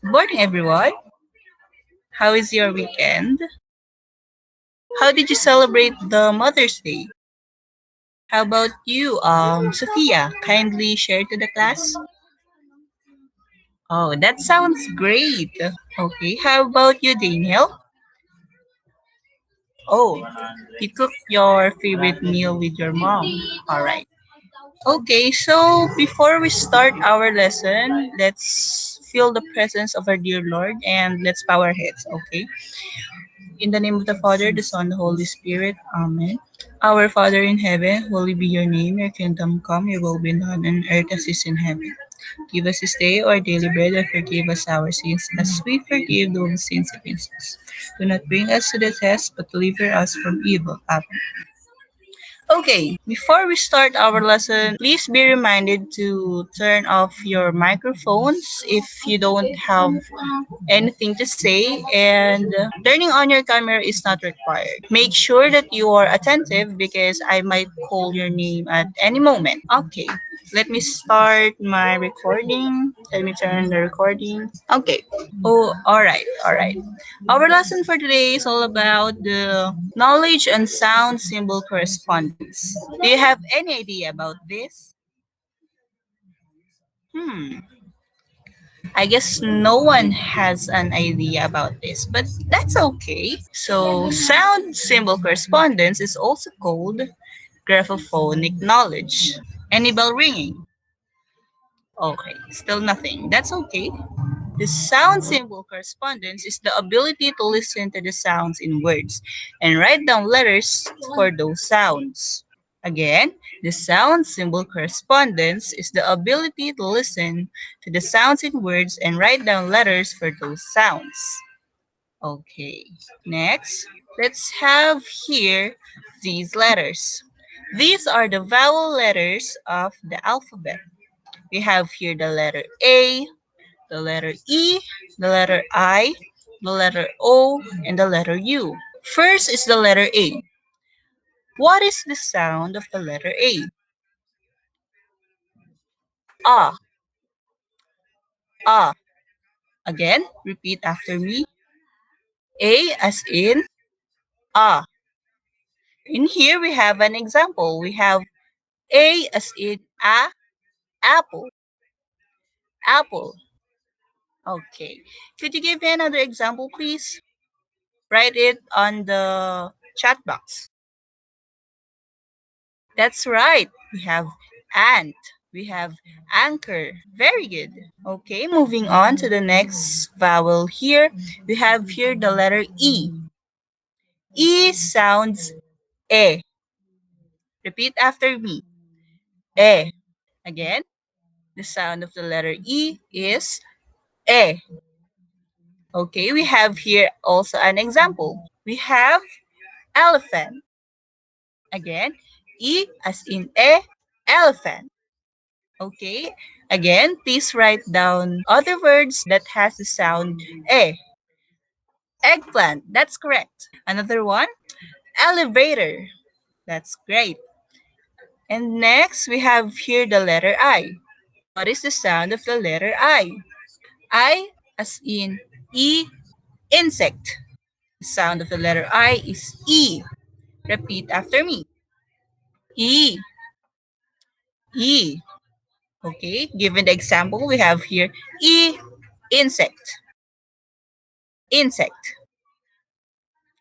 Good morning, everyone. How is your weekend? How did you celebrate the Mother's Day? How about you, Sophia? Kindly share to the class. Oh, that sounds great. Okay, how about you, Daniel? Oh, you cooked your favorite meal with your mom. All right. Okay, so before we start our lesson, let's feel the presence of our dear Lord and let's bow our heads, okay? In the name of the Father, the Son, the Holy Spirit. Amen. Our Father in heaven, holy be your name. Your kingdom come, your will be done on earth as it is in heaven. Give us this day our daily bread and forgive us our sins as we forgive those who sins against us. Do not bring us to the test, but deliver us from evil. Amen. Okay, before we start our lesson, please be reminded to turn off your microphones if you don't have anything to say, and turning on your camera is not required. Make sure that you are attentive because I might call your name at any moment. Okay, let me start my recording. Let me turn the recording. Okay. Oh, all right, all right. Our lesson for today is all about the knowledge and sound symbol correspondence. Do you have any idea about this? Hmm. I guess no one has an idea about this, but that's okay. So, sound symbol correspondence is also called graphophonic knowledge. Any bell ringing? Okay, still nothing. That's okay. The sound symbol correspondence is the ability to listen to the sounds in words and write down letters for those sounds. Again, the sound symbol correspondence is the ability to listen to the sounds in words and write down letters for those sounds. Okay, next, let's have here these letters. These are the vowel letters of the alphabet. We have here the letter A, the letter E, the letter I, the letter O, and the letter U. First is the letter A. What is the sound of the letter A? Ah, ah. Again, repeat after me. A as in ah. In here we have an example. We have A as in apple, apple. Okay. Could you give me another example, please? Write it on the chat box. That's right. We have ant. We have anchor. Very good. Okay, moving on to the next vowel here. We have here the letter E. E sounds E. Repeat after me. E. Again, the sound of the letter E is E. Okay, we have here also an example. We have elephant. Again, E as in E, elephant. Okay, again, please write down other words that has the sound E. Eggplant, that's correct. Another one, elevator. That's great. And next, we have here the letter I. What is the sound of the letter I? I as in E, insect. The sound of the letter I is E. Repeat after me. E, E. Okay, given the example, we have here E, insect, insect.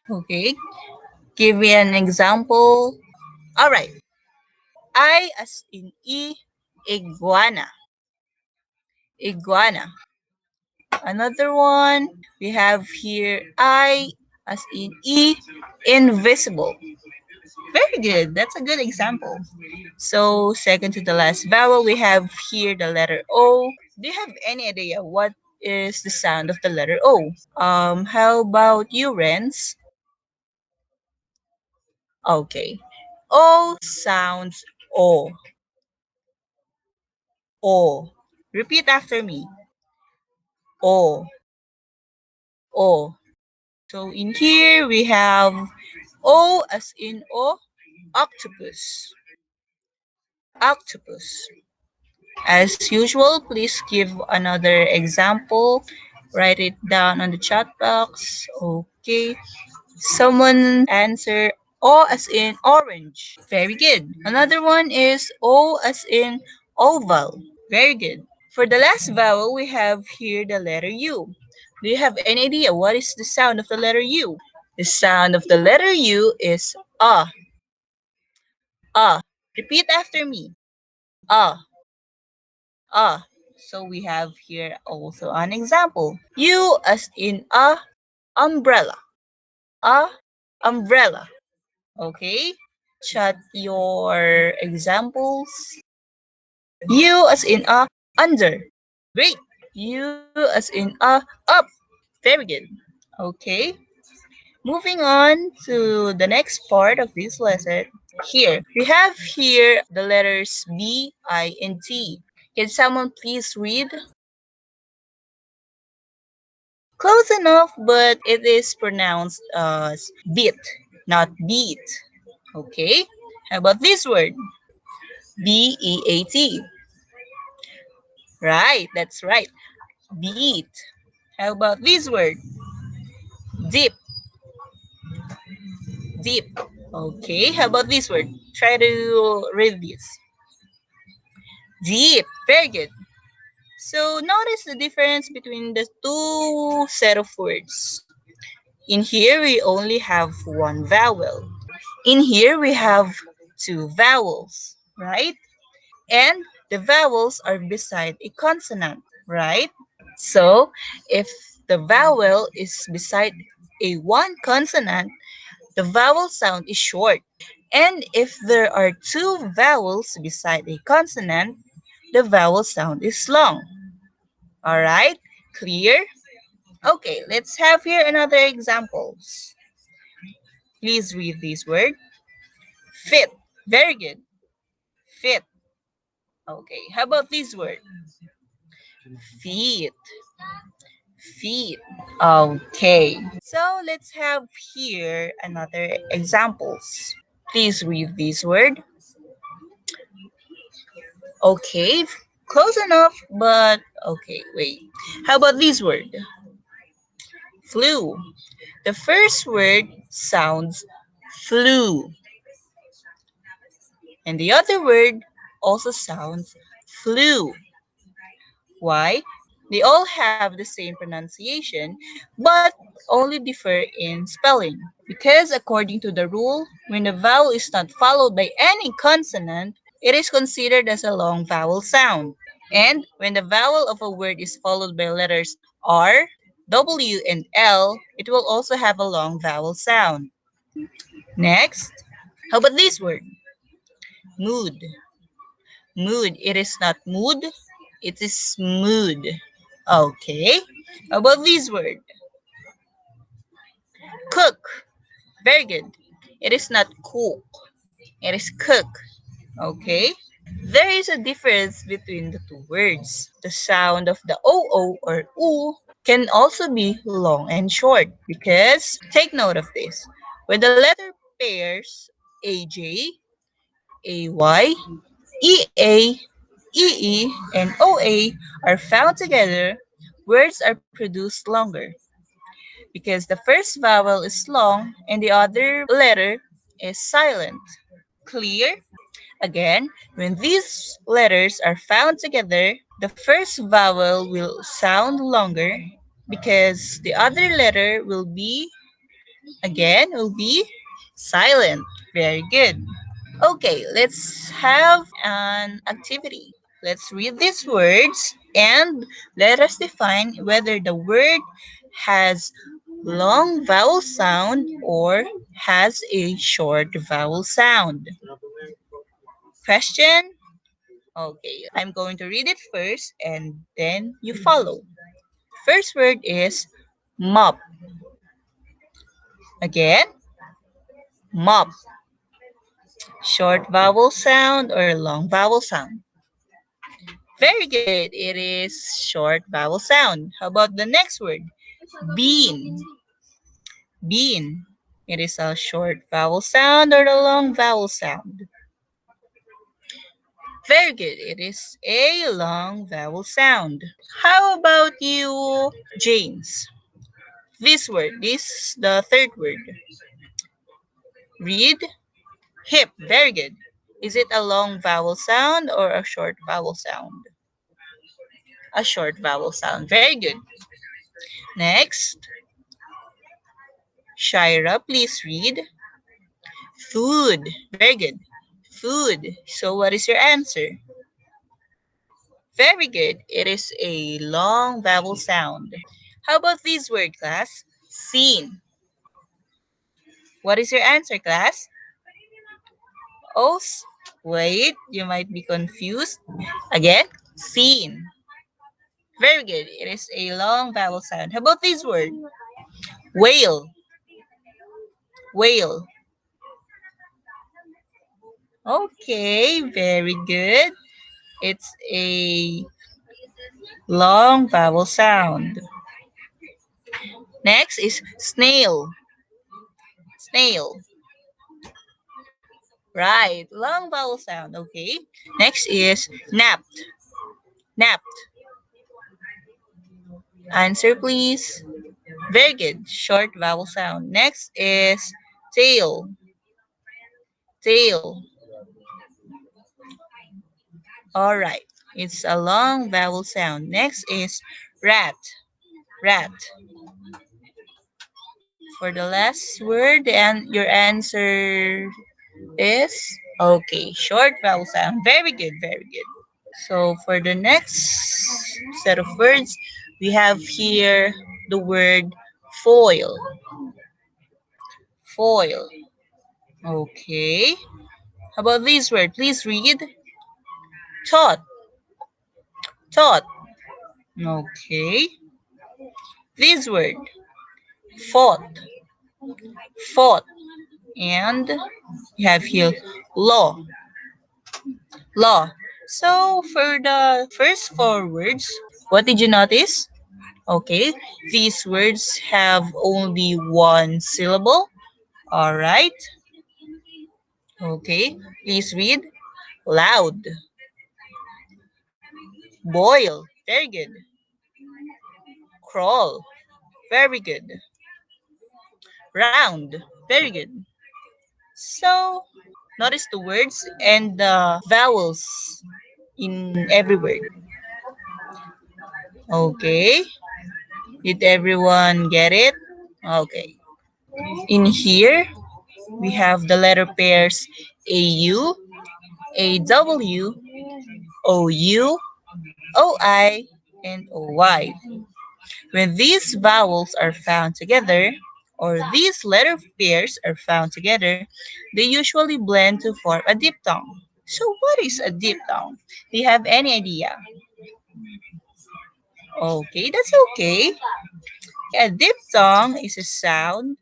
Okay, give me an example. All right, I as in E, iguana, iguana. Another one, we have here I as in E, invisible. Very good. That's a good example. So, second to the last vowel, we have here the letter O. Do you have any idea what is the sound of the letter O? How about you, Renz? Okay. O sounds O. O. Repeat after me. O. O. So in here we have O as in O, octopus. Octopus. As usual, please give another example Write it down on the chat box. Okay. Someone answer O as in orange. Very good. Another one is O as in oval. Very good. For the last vowel, we have here the letter U. Do you have any idea what is the sound of the letter U? The sound of the letter U is ah. Ah. Repeat after me. Ah. Ah. So we have here also an example. U as in umbrella. A umbrella. Okay? Chat your examples. U as in under. Great. U as in up. Very good. Okay. Moving on to the next part of this lesson. Here, we have here the letters B, I, and T. Can someone please read? Close enough, but it is pronounced as beat, not beat. Okay? How about this word? BEAT. Right, that's right. Beat. How about this word? Dip. Dip. Okay, how about this word? Try to read this. Deep. Very good. So notice the difference between the two set of words. In here, we only have one vowel. In here, we have two vowels, right? And the vowels are beside a consonant, right? So if the vowel is beside a one consonant, the vowel sound is short. And if there are two vowels beside a consonant, the vowel sound is long. All right? Clear? Okay, let's have here another examples. Please read this word. Fit. Very good. Fit. Okay, how about this word? Feet. Feet. Okay. So let's have here another examples. Please read this word. Okay, close enough, but okay, wait. How about this word? Flu. The first word sounds flu, and the other word also sounds flu. Why? They all have the same pronunciation, but only differ in spelling. Because according to the rule, when the vowel is not followed by any consonant, it is considered as a long vowel sound. And when the vowel of a word is followed by letters R, W, and L, it will also have a long vowel sound. Next, how about this word? Mood. Mood. It is not mood, it is mood. Okay. How about this word? Cook. Very good. It is not cook, it is cook. Okay. There is a difference between the two words. The sound of the OO or oo can also be long and short because take note of this. When the letter pairs AJ, AY, EA, EE, and OA are found together, words are produced longer because the first vowel is long and the other letter is silent. Clear? Again, when these letters are found together, the first vowel will sound longer because the other letter will be silent. Very good. Okay, let's have an activity. Let's read these words and let us define whether the word has long vowel sound or has a short vowel sound. Question? Okay, I'm going to read it first and then you follow. First word is mop. Again, mop. Short vowel sound or long vowel sound? Very good. It is short vowel sound. How about the next word? Bean. Bean. It is a short vowel sound or a long vowel sound? Very good. It is a long vowel sound. How about you, James? This word, this the third word. Read. Hip. Very good. Is it a long vowel sound or a short vowel sound? A short vowel sound. Very good. Next, Shira, please read. Food. Very good. Food. So what is your answer? Very good. It is a long vowel sound. How about this word, class? Seen. What is your answer, class? Os. Wait, you might be confused. Again, seen. Very good. It is a long vowel sound. How about this word? Whale. Whale. Okay, very good. It's a long vowel sound. Next is snail. Snail. Right, long vowel sound. Okay. Next is napped. Napped. Answer, please. Very good. Short vowel sound. Next is tail. Tail. All right. It's a long vowel sound. Next is rat. Rat. For the last word, and your answer is okay. Short vowel sound. Very good. Very good. So for the next set of words, we have here the word foil. Foil. Okay. How about this word? Please read. Thought. Thought. Okay. This word. Fought. Fought. And we have here law. Law. So for the first four words, what did you notice? Okay, these words have only one syllable. All right. Okay, please read. Loud. Boil. Very good. Crawl. Very good. Round. Very good. So, notice the words and the vowels in every word. Okay. Did everyone get it? Okay. In here, we have the letter pairs AU, AW, OU, OI, and OY. When these vowels are found together, or these letter pairs are found together, they usually blend to form a diphthong. So what is a diphthong? Do you have any idea? Okay, that's okay. A diphthong is a sound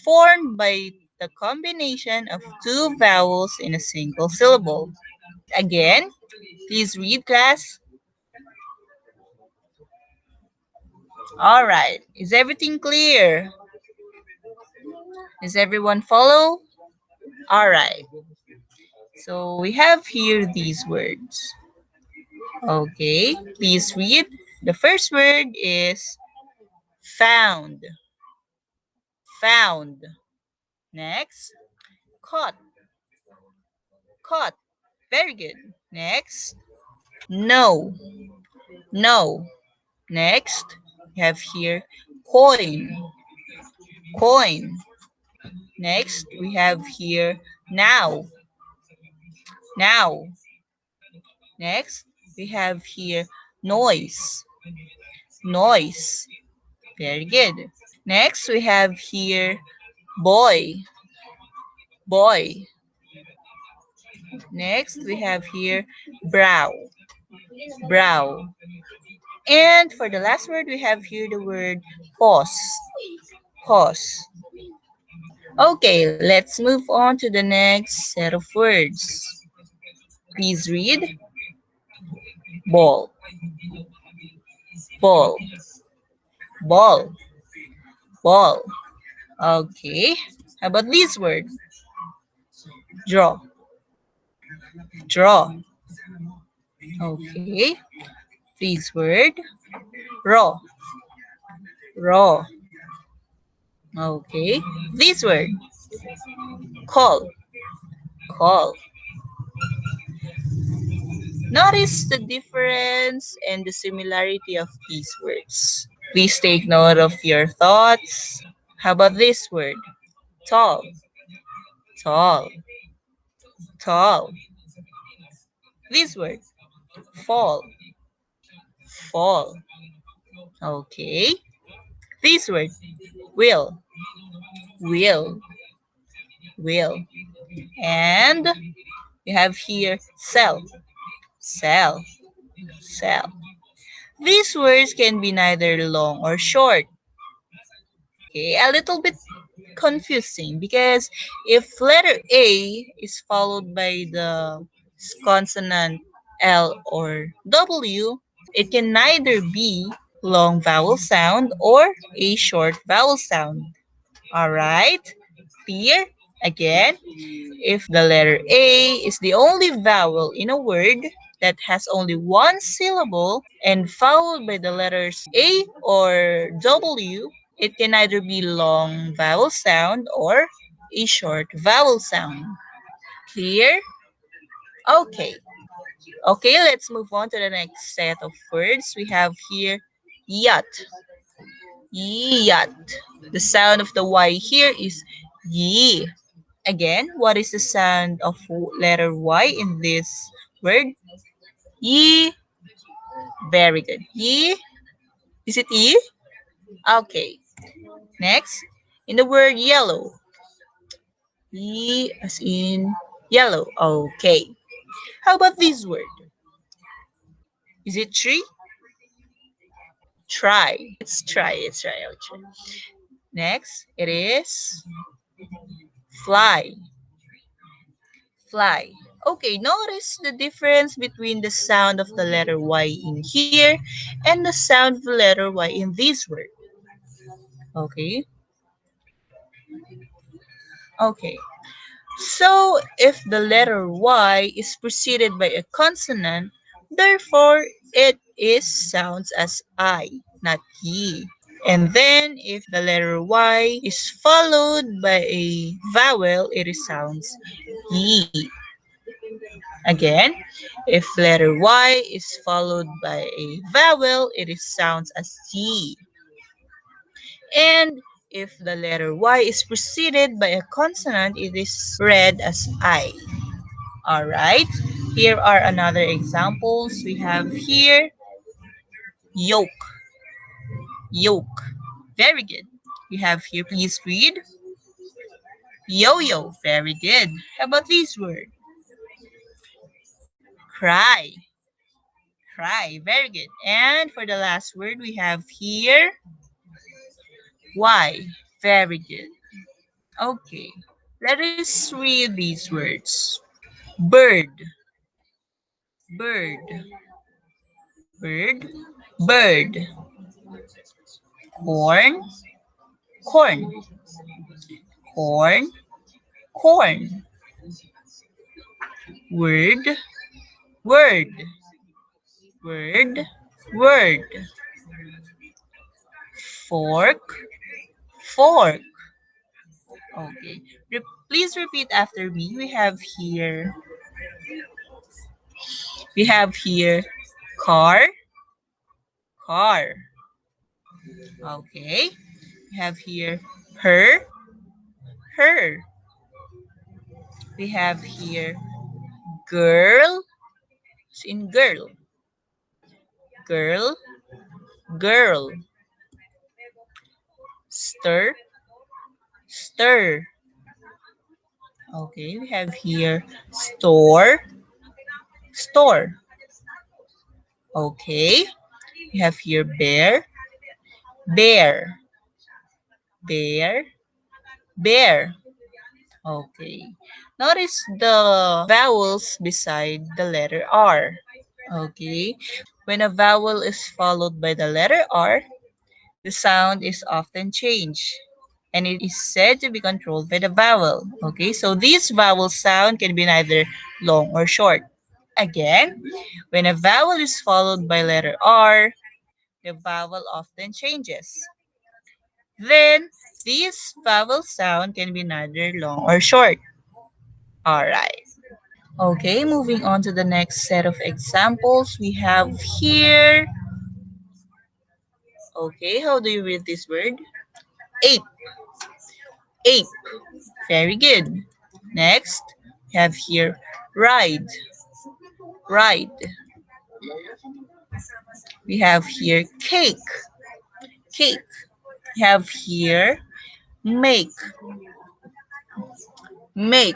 formed by the combination of two vowels in a single syllable. Again, please read, class. All right. Is everything clear? Is everyone follow? All right. So we have here these words. Okay. Please read. The first word is found. Found. Next, caught. Caught. Very good. Next, no. No. Next, we have here coin. Coin. Next, we have here now. Now. Next, we have here noise. Noise. Very good. Next, we have here boy. Boy. Next, we have here brow. Brow. And for the last word, we have here the word pause. Pause. Okay, let's move on to the next set of words. Please read ball. Ball. Ball. Ball. Okay. How about this word? Draw. Draw. Okay. This word, raw, raw. Okay. This word, call, call. Notice the difference and the similarity of these words. Please take note of your thoughts. How about this word? Tall, tall, tall. This word, fall, fall. Okay. This word, will, will, will. And we have here sell, sell, sell. These words can be neither long or short. Okay, a little bit confusing because if letter A is followed by the consonant L or W, it can neither be long vowel sound or a short vowel sound. Alright? Clear? Again, if the letter A is the only vowel in a word that has only one syllable and followed by the letters A or W, it can either be long vowel sound or a short vowel sound. Clear? Okay. Okay, let's move on to the next set of words. We have here yacht. Yacht. The sound of the Y here is ye. Again, what is the sound of letter Y in this word? Ye. Very good. Ye. Is it ye? Okay. Next, in the word yellow. Ye as in yellow. Okay. How about this word? Is it tree? Try. Let's try. Let's try. I'll try. Next, it is fly. Fly. Okay, notice the difference between the sound of the letter Y in here and the sound of the letter Y in this word. Okay, okay. So, if the letter Y is preceded by a consonant, therefore it is sounds as I, not ye. And then, if the letter Y is followed by a vowel, it is sounds ye. Again, if letter Y is followed by a vowel, it is sounds as T. And if the letter Y is preceded by a consonant, it is read as I. Alright, here are another examples. We have here yoke, yoke. Very good. We have here, please read yo-yo. Very good. How about this word? Cry, cry. Very good. And for the last word, we have here why. Very good. Okay. Let us read these words. Bird, bird, bird, bird. Corn, corn, corn, corn. Word, word, word, word. Fork, fork. Okay. Please repeat after me. We have here car, car. Okay. We have here her, her. We have here girl, it's in girl, girl, girl. Stir, stir. Okay, we have here store, store. Okay, we have here bear, bear, bear, bear. Okay. Notice the vowels beside the letter R. Okay. When a vowel is followed by the letter R, the sound is often changed and it is said to be controlled by the vowel. Okay, so this vowel sound can be neither long or short. Again, when a vowel is followed by letter R, the vowel often changes. Then, this vowel sound can be neither long or short. Alright. Okay, moving on to the next set of examples we have here. Okay, how do you read this word? Ape. Ape. Very good. Next, we have here ride. Ride. We have here cake. Cake. We have here make. Make.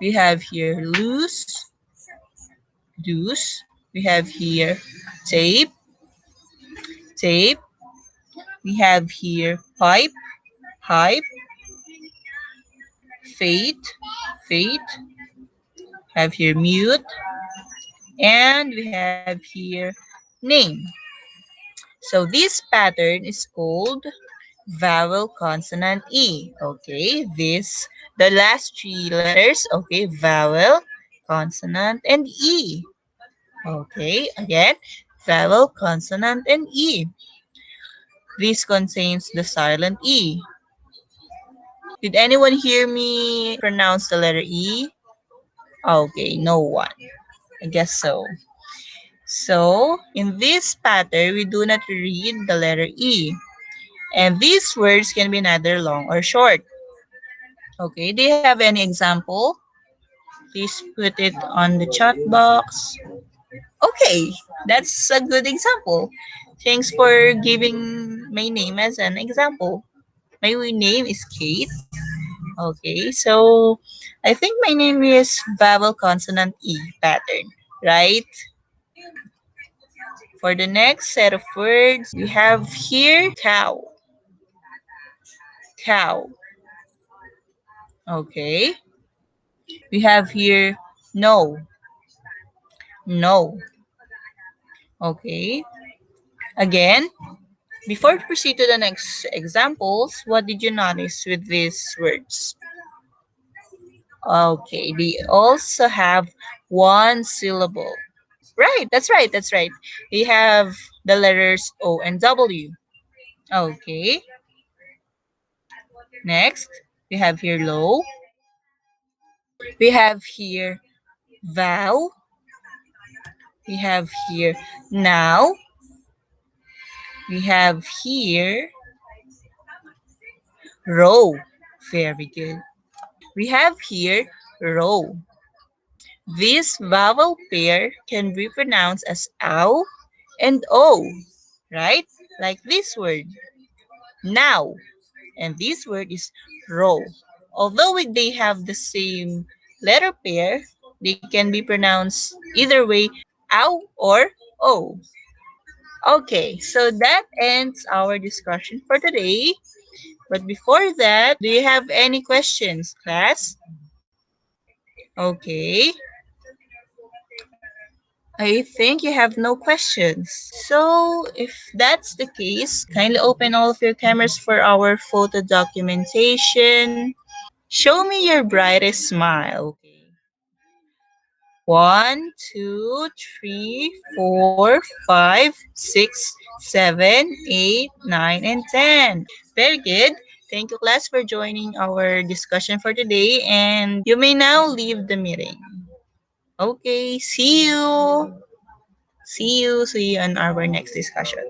We have here loose. Loose. We have here tape. Tape. We have here pipe. Pipe. Fate. Fate. Have here mute. And we have here name. So this pattern is called vowel consonant E. Okay, this the last three letters. Okay, vowel, consonant, and E. Okay, again, vowel, consonant, and E. This contains the silent E. Did anyone hear me pronounce the letter E? Okay, no one. I guess so. So, in this pattern, we do not read the letter E. And these words can be neither long or short. Okay, do you have any example? Please put it on the chat box. Okay, that's a good example. Thanks for giving my name as an example. My name is Kate. Okay, so I think my name is vowel consonant E pattern, right? For the next set of words, we have here cow. Cow. Okay. We have here no. No. Okay. Again, before we proceed to the next examples, what did you notice with these words? Okay, they also have one syllable. Right, that's right, that's right. They have the letters O and W. Okay, next, we have here low. We have here vow. We have here now. We have here row. Very good. We have here row. This vowel pair can be pronounced as ow and o, right? Like this word, now. And this word is row. Although they have the same letter pair, they can be pronounced either way, ow or o. Okay, so that ends our discussion for today. But before that, do you have any questions, class? Okay, I think you have no questions. So, if that's the case, kindly open all of your cameras for our photo documentation. Show me your brightest smile. Okay. 1, 2, 3, 4, 5, 6, 7, 8, 9, and 10. Very good. Thank you, class, for joining our discussion for today. And you may now leave the meeting. Okay, see you. See you on our next discussion.